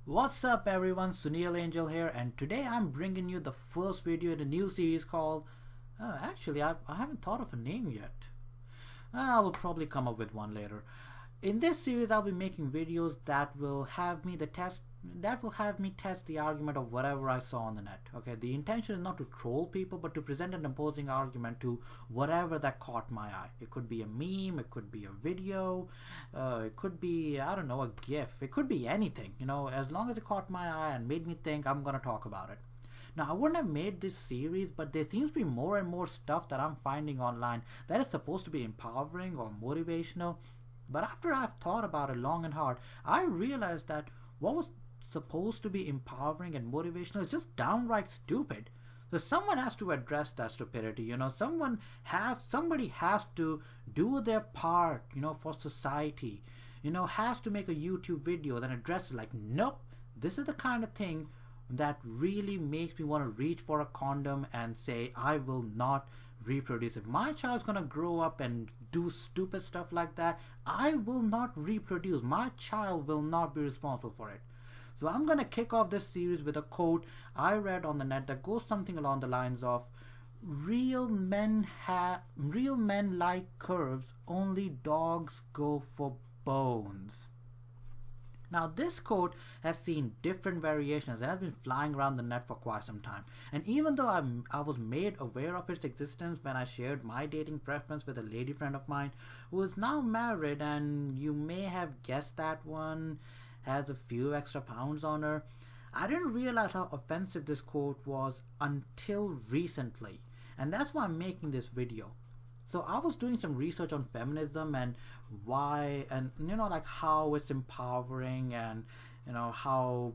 What's up everyone, Suneil Angel here, and today I'm bringing you the first video in a new series called, I haven't thought of a name yet. I will probably come up with one later. In this series I'll be making videos that will have me test the argument of whatever I saw on the net. Okay, the intention is not to troll people but to present an opposing argument to whatever that caught my eye. It could be a meme, it could be a video, it could be, I don't know, a GIF, it could be anything, as long as it caught my eye and made me think, I'm gonna talk about it. Now, I wouldn't have made this series, but there seems to be more and more stuff that I'm finding online that is supposed to be empowering or motivational. But after I've thought about it long and hard, I realized that what was supposed to be empowering and motivational is just downright stupid. So someone has to address that stupidity, somebody has to do their part, for society, has to make a YouTube video that addresses like, nope, this is the kind of thing that really makes me want to reach for a condom and say, I will not reproduce. If my child's gonna grow up and do stupid stuff like that, I will not reproduce. My child will not be responsible for it. So I'm gonna kick off this series with a quote I read on the net that goes something along the lines of, real men like curves, only dogs go for bones. Now this quote has seen different variations and has been flying around the net for quite some time. And even though I was made aware of its existence when I shared my dating preference with a lady friend of mine who is now married, and you may have guessed that one has a few extra pounds on her, I didn't realize how offensive this quote was until recently. And that's why I'm making this video. So I was doing some research on feminism and why, and like how it's empowering, and how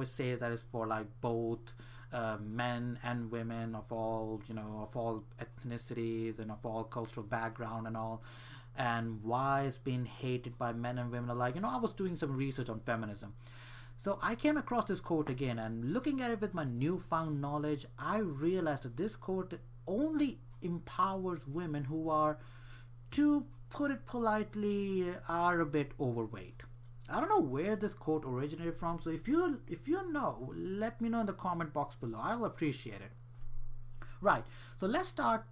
it says that it's for like both men and women of all ethnicities and of all cultural background and all, and why it's being hated by men and women alike. I was doing some research on feminism. So I came across this quote again, and looking at it with my newfound knowledge, I realized that this quote only empowers women who are, to put it politely, are a bit overweight. I don't know where this quote originated from, so if you know, let me know in the comment box below. I'll appreciate it. Right, so let's start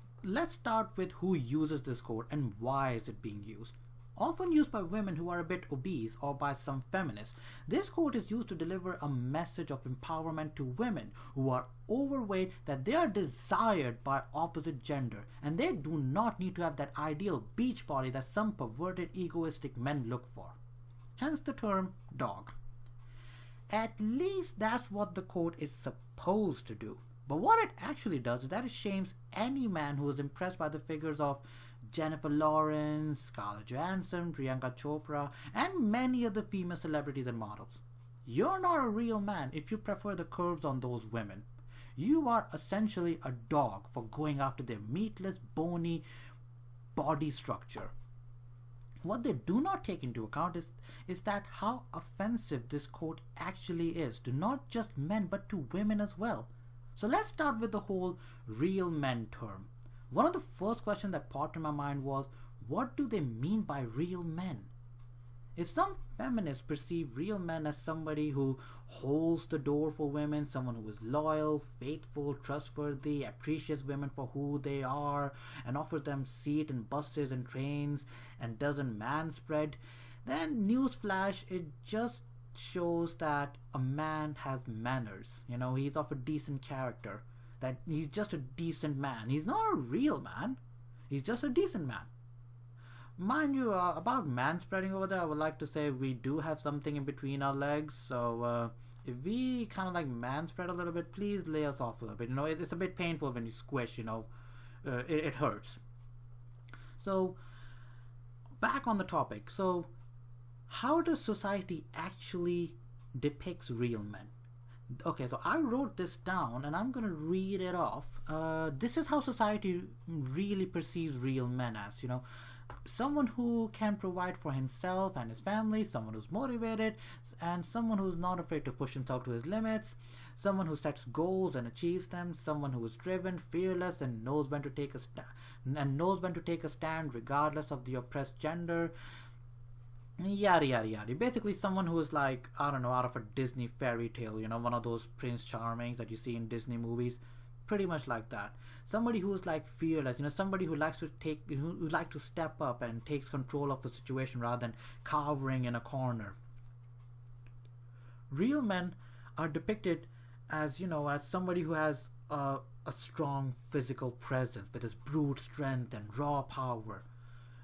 with who uses this quote and why is it being used. Often used by women who are a bit obese or by some feminists, this quote is used to deliver a message of empowerment to women who are overweight, that they are desired by opposite gender and they do not need to have that ideal beach body that some perverted egoistic men look for. Hence the term dog. At least that's what the quote is supposed to do. But what it actually does is that it shames any man who is impressed by the figures of Jennifer Lawrence, Scarlett Johansson, Priyanka Chopra, and many other female celebrities and models. You're not a real man if you prefer the curves on those women. You are essentially a dog for going after their meatless, bony body structure. What they do not take into account is that how offensive this quote actually is to not just men but to women as well. So let's start with the whole real men term. One of the first questions that popped in my mind was, what do they mean by real men? If some feminists perceive real men as somebody who holds the door for women, someone who is loyal, faithful, trustworthy, appreciates women for who they are, and offers them seat in buses and trains, and doesn't manspread, then newsflash, it just shows that a man has manners. He's of a decent character, that he's just a decent man. He's not a real man, he's just a decent man. Mind you, about manspreading over there, I would like to say we do have something in between our legs, so if we kind of like manspread a little bit, please lay us off a little bit. It's a bit painful when you squish, it hurts. So back on the topic. So how does society actually depicts real men? Okay, so I wrote this down and I'm gonna read it off. This is how society really perceives real men as, someone who can provide for himself and his family, someone who's motivated, and someone who's not afraid to push himself to his limits, someone who sets goals and achieves them, someone who is driven, fearless, and knows when to take a stand regardless of the oppressed gender, Yada yada yada. Basically, someone who is like, I don't know, out of a Disney fairy tale, one of those Prince Charming that you see in Disney movies. Pretty much like that. Somebody who is like fearless, somebody who likes to who likes to step up and takes control of the situation rather than cowering in a corner. Real men are depicted as, as somebody who has a strong physical presence with his brute strength and raw power.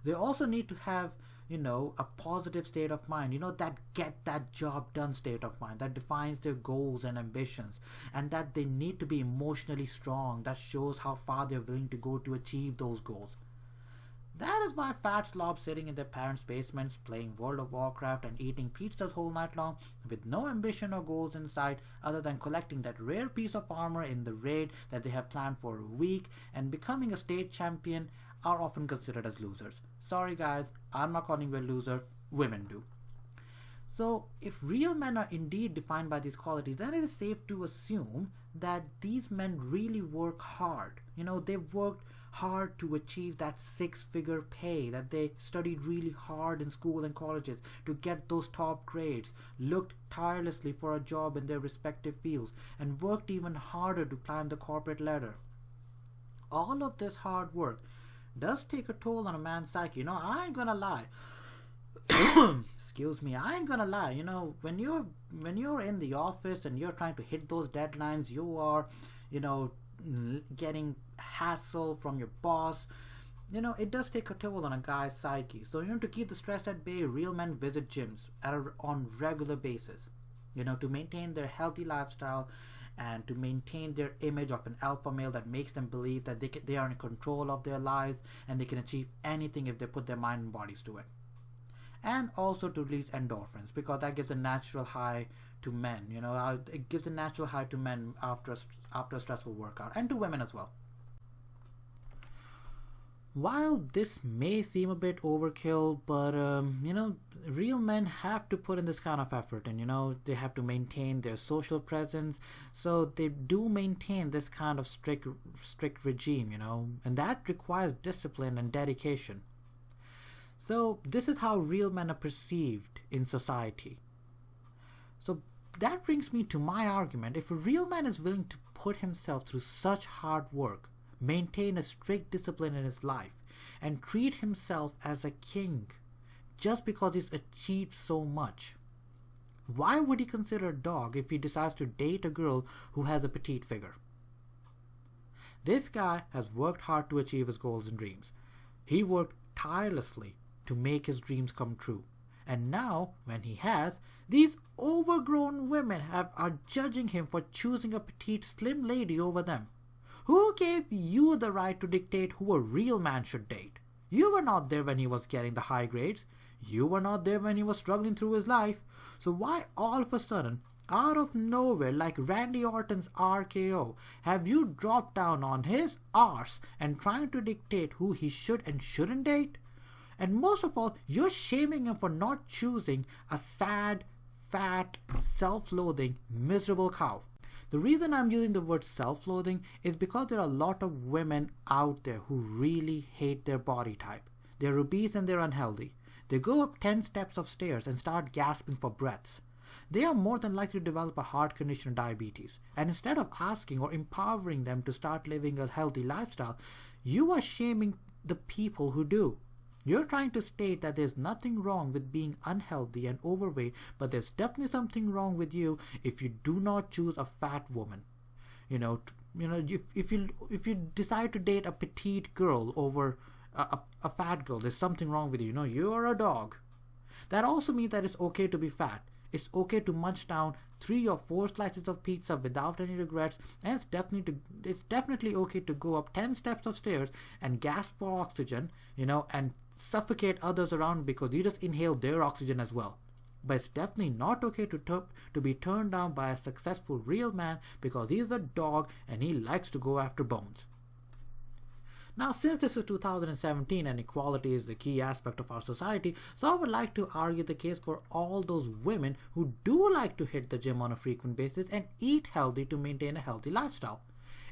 They also need to have, a positive state of mind, that get that job done state of mind that defines their goals and ambitions, and that they need to be emotionally strong. That shows how far they're willing to go to achieve those goals. That is why fat slobs sitting in their parents' basements playing World of Warcraft and eating pizzas whole night long with no ambition or goals in sight other than collecting that rare piece of armor in the raid that they have planned for a week and becoming a state champion are often considered as losers. Sorry guys, I'm not calling you a loser, women do. So if real men are indeed defined by these qualities, then it is safe to assume that these men really work hard. They've worked hard to achieve that 6-figure pay, that they studied really hard in school and colleges to get those top grades, looked tirelessly for a job in their respective fields, and worked even harder to climb the corporate ladder. All of this hard work does take a toll on a man's psyche. I ain't gonna lie. Excuse me, I ain't gonna lie. When you're in the office and you're trying to hit those deadlines, you are, getting hassle from your boss. It does take a toll on a guy's psyche. So, to keep the stress at bay, real men visit gyms on regular basis, to maintain their healthy lifestyle and to maintain their image of an alpha male that makes them believe that they are in control of their lives and they can achieve anything if they put their mind and bodies to it. And also to release endorphins, because that gives a natural high to men. It gives a natural high to men after a stressful workout, and to women as well. While this may seem a bit overkill, but real men have to put in this kind of effort, and they have to maintain their social presence, so they do maintain this kind of strict regime, and that requires discipline and dedication. So this is how real men are perceived in society. So that brings me to my argument. If a real man is willing to put himself through such hard work, maintain a strict discipline in his life, and treat himself as a king just because he's achieved so much, why would he consider a dog if he decides to date a girl who has a petite figure? This guy has worked hard to achieve his goals and dreams. He worked tirelessly to make his dreams come true. And now, when he has, these overgrown women are judging him for choosing a petite, slim lady over them. Who gave you the right to dictate who a real man should date? You were not there when he was getting the high grades. You were not there when he was struggling through his life. So why all of a sudden, out of nowhere, like Randy Orton's RKO, have you dropped down on his arse and trying to dictate who he should and shouldn't date? And most of all, you're shaming him for not choosing a sad, fat, self-loathing, miserable cow. The reason I'm using the word self-loathing is because there are a lot of women out there who really hate their body type. They're obese and they're unhealthy. They go up 10 steps of stairs and start gasping for breaths. They are more than likely to develop a heart condition or diabetes. And instead of asking or empowering them to start living a healthy lifestyle, you are shaming the people who do. You're trying to state that there's nothing wrong with being unhealthy and overweight, but there's definitely something wrong with you if you do not choose a fat woman. If you decide to date a petite girl over a fat girl, there's something wrong with you. You're a dog. That also means that it's okay to be fat. It's okay to munch down 3 or 4 slices of pizza without any regrets, and it's definitely okay to go up 10 steps of stairs and gasp for oxygen, and suffocate others around because you just inhale their oxygen as well. But it's definitely not okay to be turned down by a successful real man because he's a dog and he likes to go after bones. Now, since this is 2017 and equality is the key aspect of our society, so I would like to argue the case for all those women who do like to hit the gym on a frequent basis and eat healthy to maintain a healthy lifestyle.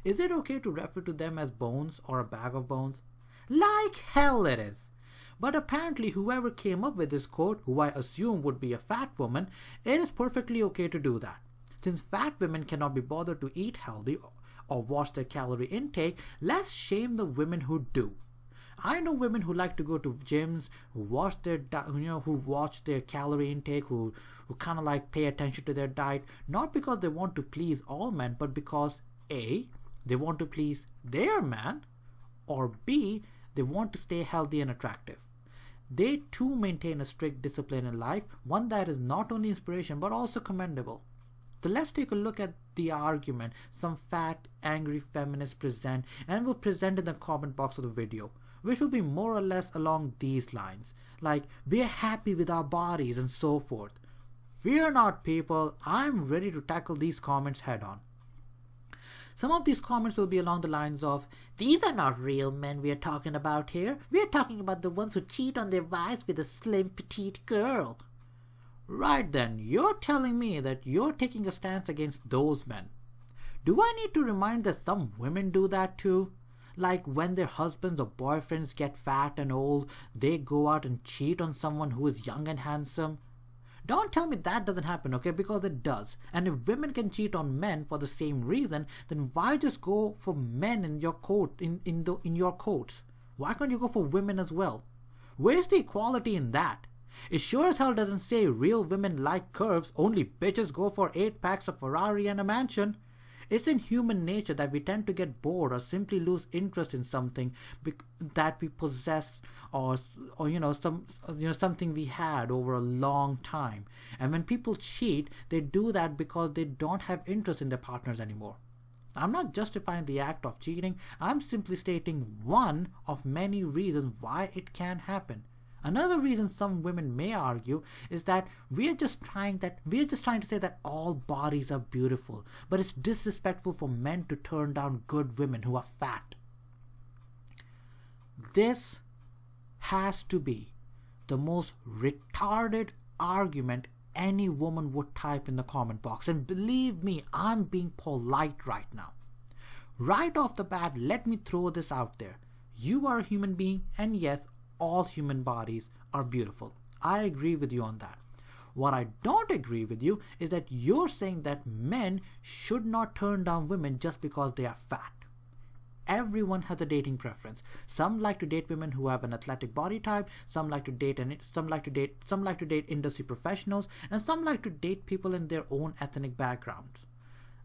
Is it okay to refer to them as bones or a bag of bones? Like hell it is. But apparently whoever came up with this quote, who I assume would be a fat woman, it is perfectly okay to do that. Since fat women cannot be bothered to eat healthy or watch their calorie intake, let's shame the women who do. I know women who like to go to gyms, who watch their calorie intake, who kind of like pay attention to their diet, not because they want to please all men, but because A, they want to please their man, or B, they want to stay healthy and attractive. They too maintain a strict discipline in life, one that is not only inspiration but also commendable. So let's take a look at the argument some fat, angry feminists present and will present in the comment box of the video, which will be more or less along these lines, like we're happy with our bodies and so forth. Fear not, people, I'm ready to tackle these comments head on. Some of these comments will be along the lines of, these are not real men we are talking about here. We are talking about the ones who cheat on their wives with a slim, petite girl. Right then, you're telling me that you're taking a stance against those men. Do I need to remind that some women do that too? Like when their husbands or boyfriends get fat and old, they go out and cheat on someone who is young and handsome? Don't tell me that doesn't happen, okay? Because it does. And if women can cheat on men for the same reason, then why just go for men in your coat in your coats? Why can't you go for women as well? Where's the equality in that? It sure as hell doesn't say real women like curves, only bitches go for 8 packs of Ferrari and a mansion. It's in human nature that we tend to get bored or simply lose interest in something that we possess or something we had over a long time. And when people cheat, they do that because they don't have interest in their partners anymore. I'm not justifying the act of cheating. I'm simply stating one of many reasons why it can happen. Another reason some women may argue is that we're just trying to say that all bodies are beautiful, but it's disrespectful for men to turn down good women who are fat. This has to be the most retarded argument any woman would type in the comment box. And believe me, I'm being polite right now. Right off the bat, let me throw this out there. You are a human being, and yes, all human bodies are beautiful. I agree with you on that. What I don't agree with you is that you're saying that men should not turn down women just because they are fat. Everyone has a dating preference. Some like to date women who have an athletic body type, some like to date industry professionals, and some like to date people in their own ethnic backgrounds.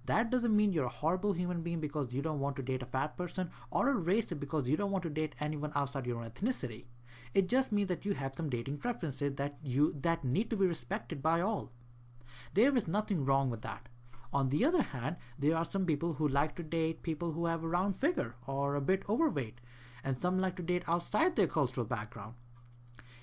That doesn't mean you're a horrible human being because you don't want to date a fat person, or a racist because you don't want to date anyone outside your own ethnicity. It just means that you have some dating preferences that need to be respected by all. There is nothing wrong with that. On the other hand, there are some people who like to date people who have a round figure or a bit overweight, and some like to date outside their cultural background.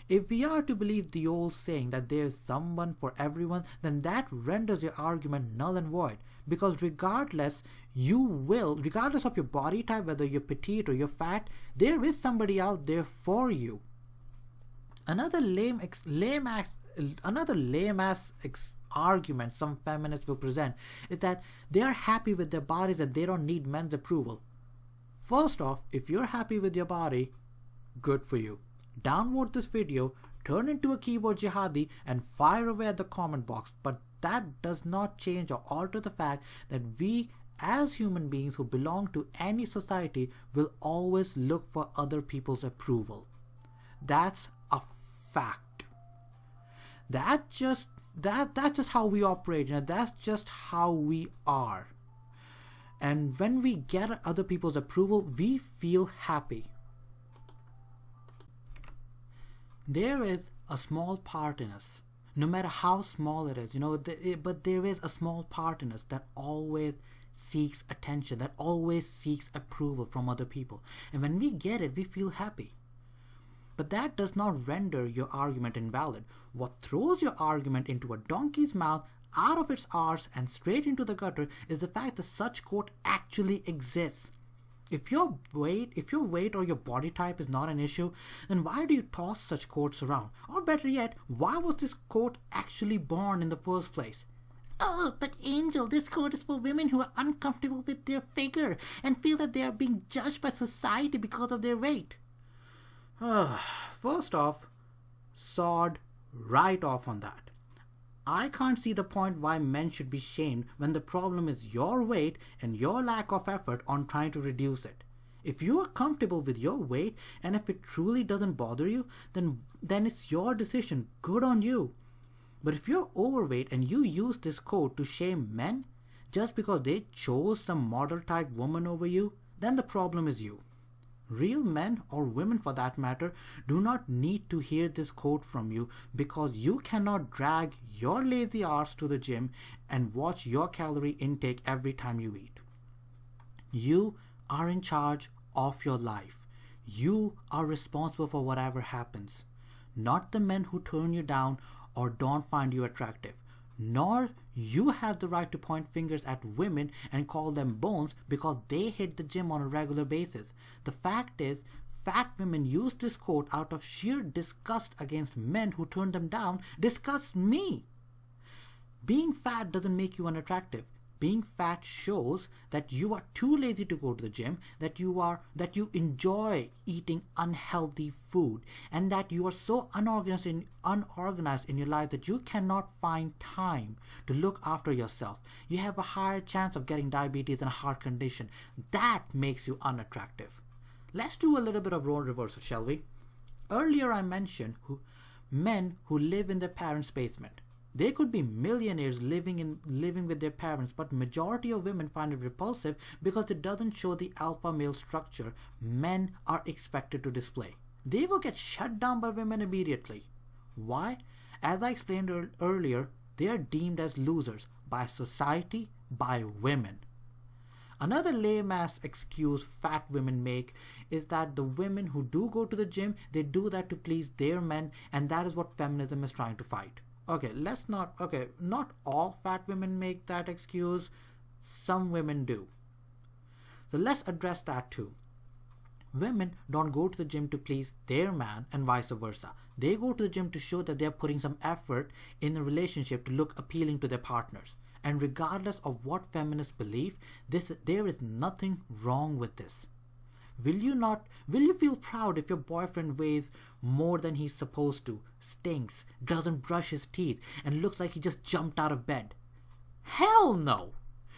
If we are to believe the old saying that there is someone for everyone, then that renders your argument null and void, because regardless of your body type, whether you're petite or you're fat, there is somebody out there for you. Another lame ass argument some feminists will present is that they are happy with their bodies and they don't need men's approval. First off, if you're happy with your body, good for you. Download this video, turn into a keyboard jihadi, and fire away at the comment box. But that does not change or alter the fact that we as human beings who belong to any society will always look for other people's approval. That's a fact. That's just how we operate. That's just how we are. And when we get other people's approval, we feel happy. There is a small part in us, no matter how small it is, but there is a small part in us that always seeks attention, that always seeks approval from other people. And when we get it, we feel happy. But that does not render your argument invalid. What throws your argument into a donkey's mouth, out of its arse, and straight into the gutter is the fact that such quote actually exists. If your weight or your body type is not an issue, then why do you toss such quotes around? Or better yet, why was this quote actually born in the first place? Oh, but Angel, this quote is for women who are uncomfortable with their figure and feel that they are being judged by society because of their weight. First off, sawed right off on that. I can't see the point why men should be shamed when the problem is your weight and your lack of effort on trying to reduce it. If you are comfortable with your weight and if it truly doesn't bother you, then it's your decision. Good on you. But if you're overweight and you use this code to shame men just because they chose some model type woman over you, then the problem is you. Real men, or women for that matter, do not need to hear this quote from you because you cannot drag your lazy arse to the gym and watch your calorie intake every time you eat. You are in charge of your life. You are responsible for whatever happens. Not the men who turn you down or don't find you attractive. Nor you have the right to point fingers at women and call them bones because they hit the gym on a regular basis. The fact is, fat women use this quote out of sheer disgust against men who turn them down. Disgust me. Being fat doesn't make you unattractive. Being fat shows that you are too lazy to go to the gym, that you enjoy eating unhealthy food, and that you are so unorganized in your life that you cannot find time to look after yourself. You have a higher chance of getting diabetes and a heart condition. That makes you unattractive. Let's do a little bit of role reversal, shall we? Earlier I mentioned men who live in their parents' basement. They could be millionaires living with their parents, but majority of women find it repulsive because it doesn't show the alpha male structure men are expected to display. They will get shut down by women immediately. Why? As I explained earlier, they are deemed as losers by society, by women. Another lame-ass excuse fat women make is that the women who do go to the gym, they do that to please their men, and that is what feminism is trying to fight. Not all fat women make that excuse. Some women do. So let's address that too. Women don't go to the gym to please their man and vice versa. They go to the gym to show that they're putting some effort in a relationship to look appealing to their partners. And regardless of what feminists believe, there is nothing wrong with this. Will you feel proud if your boyfriend weighs more than he's supposed to, stinks, doesn't brush his teeth, and looks like he just jumped out of bed? Hell no!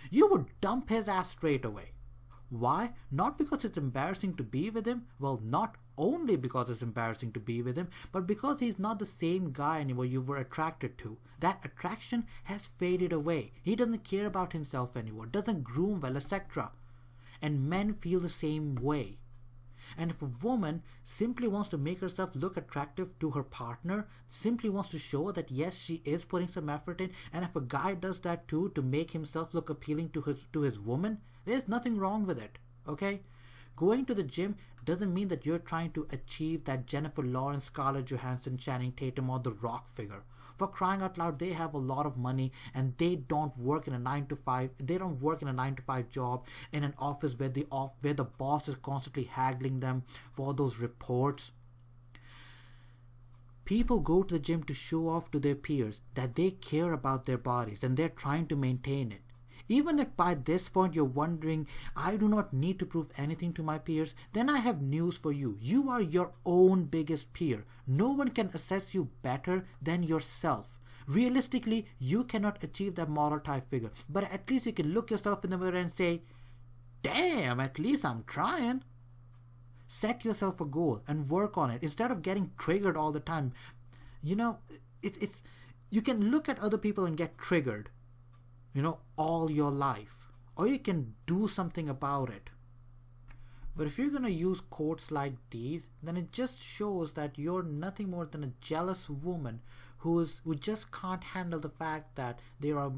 You would dump his ass straight away. Why? Not because it's embarrassing to be with him. Well, not only because it's embarrassing to be with him, but because he's not the same guy anymore you were attracted to. That attraction has faded away. He doesn't care about himself anymore, doesn't groom well, etc. And men feel the same way. And if a woman simply wants to make herself look attractive to her partner, simply wants to show that yes, she is putting some effort in, and if a guy does that too to make himself look appealing to his woman, there's nothing wrong with it, okay? Going to the gym doesn't mean that you're trying to achieve that Jennifer Lawrence, Scarlett Johansson, Channing Tatum, or The Rock figure. For crying out loud, they have a lot of money and they don't work in a 9-to-5. They don't work in a 9-to-5 job in an office where the boss is constantly haggling them for those reports. People go to the gym to show off to their peers that they care about their bodies and they're trying to maintain it. Even if by this point you're wondering, I do not need to prove anything to my peers, then I have news for you. You are your own biggest peer. No one can assess you better than yourself. Realistically, you cannot achieve that model type figure, but at least you can look yourself in the mirror and say, damn, at least I'm trying. Set yourself a goal and work on it instead of getting triggered all the time. You know, you can look at other people and get triggered, all your life, or you can do something about it. But if you're going to use quotes like these, then it just shows that you're nothing more than a jealous woman who just can't handle the fact that there are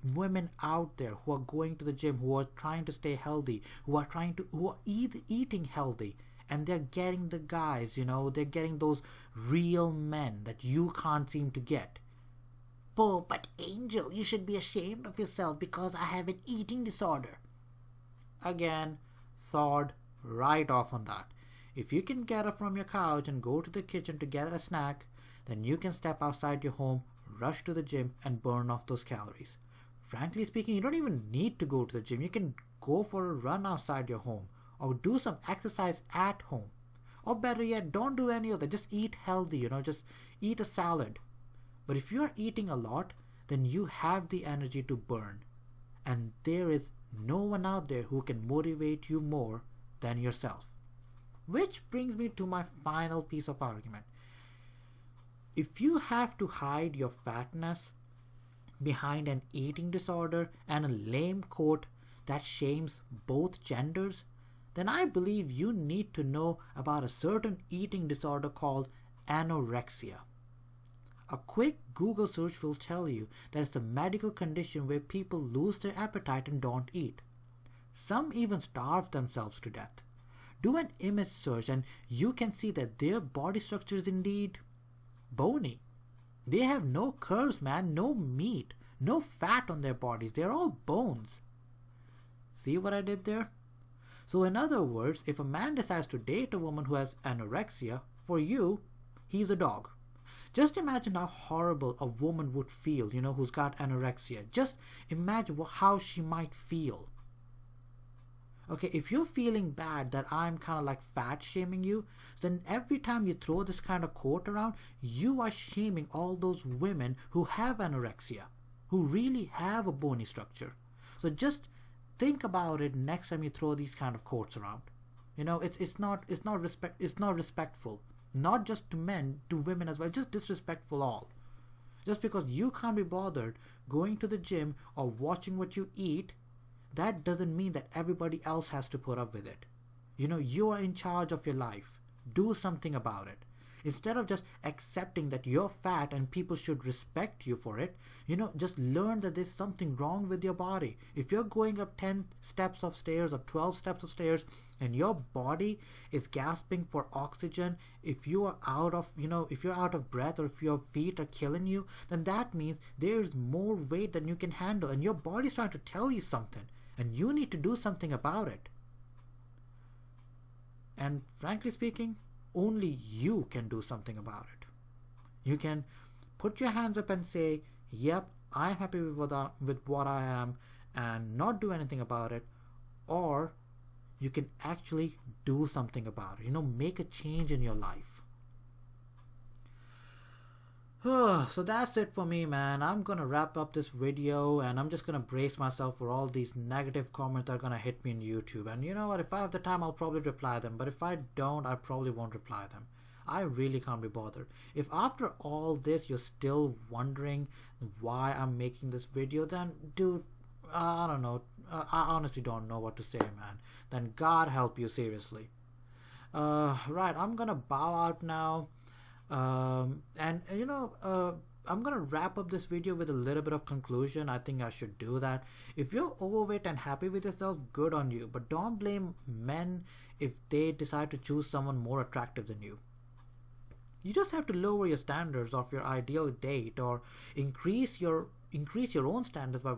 women out there who are going to the gym, who are trying to stay healthy, who are eating healthy, and they're getting the guys, they're getting those real men that you can't seem to get. Oh, but Angel, you should be ashamed of yourself because I have an eating disorder. Again, sawed right off on that. If you can get up from your couch and go to the kitchen to get a snack, then you can step outside your home, rush to the gym, and burn off those calories. Frankly speaking, you don't even need to go to the gym. You can go for a run outside your home or do some exercise at home. Or better yet, don't do any of that. Just eat healthy, just eat a salad. But if you're eating a lot, then you have the energy to burn. And there is no one out there who can motivate you more than yourself. Which brings me to my final piece of argument. If you have to hide your fatness behind an eating disorder and a lame quote that shames both genders, then I believe you need to know about a certain eating disorder called anorexia. A quick Google search will tell you that it's a medical condition where people lose their appetite and don't eat. Some even starve themselves to death. Do an image search and you can see that their body structure is indeed bony. They have no curves, man, no meat, no fat on their bodies. They're all bones. See what I did there? So in other words, if a man decides to date a woman who has anorexia, for you, he's a dog. Just imagine how horrible a woman would feel, who's got anorexia. Just imagine how she might feel. Okay, if you're feeling bad that I'm kind of like fat shaming you, then every time you throw this kind of quote around, you are shaming all those women who have anorexia, who really have a bony structure. So just think about it next time you throw these kind of quotes around. It's not respectful. Not just to men, to women as well, just disrespectful all. Just because you can't be bothered going to the gym or watching what you eat, that doesn't mean that everybody else has to put up with it. You are in charge of your life. Do something about it. Instead of just accepting that you're fat and people should respect you for it, just learn that there's something wrong with your body. If you're going up 10 steps of stairs or 12 steps of stairs and your body is gasping for oxygen, if you are out of breath, or if your feet are killing you, then that means there's more weight than you can handle and your body's trying to tell you something and you need to do something about it. And frankly speaking, only you can do something about it. You can put your hands up and say, yep, I'm happy with what I am, and not do anything about it. Or you can actually do something about it. Make a change in your life. So that's it for me, man. I'm gonna wrap up this video and I'm just gonna brace myself for all these negative comments that are gonna hit me on YouTube. And you know what, if I have the time, I'll probably reply them, but if I don't, I probably won't reply them. I really can't be bothered. If after all this you're still wondering why I'm making this video, then dude, I don't know. I honestly don't know what to say, man. Then God help you, seriously. Right, I'm gonna bow out now. I'm gonna wrap up this video with a little bit of conclusion. I think I should do that. If you're overweight and happy with yourself, good on you, but don't blame men if they decide to choose someone more attractive than you. You just have to lower your standards of your ideal date, or increase your own standards by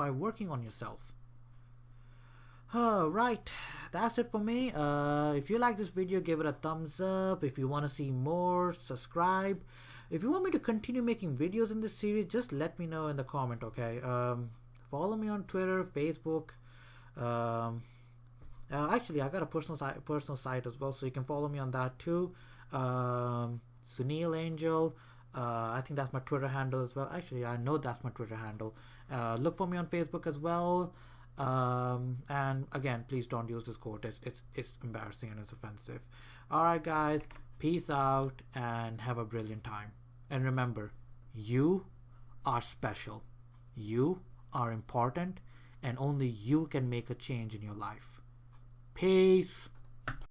working on yourself. Right, that's it for me. If you like this video, give it a thumbs up. If you want to see more, subscribe. If you want me to continue making videos in this series, just let me know in the comment, okay? Follow me on Twitter, Facebook. Actually, I got a personal site as well, so you can follow me on that too. Suneil Angel. I think that's my Twitter handle as well. Actually, I know that's my Twitter handle. Look for me on Facebook as well. And again, please don't use this quote. It's embarrassing and it's offensive. Alright guys, peace out and have a brilliant time. And remember, you are special, you are important, and only you can make a change in your life. Peace.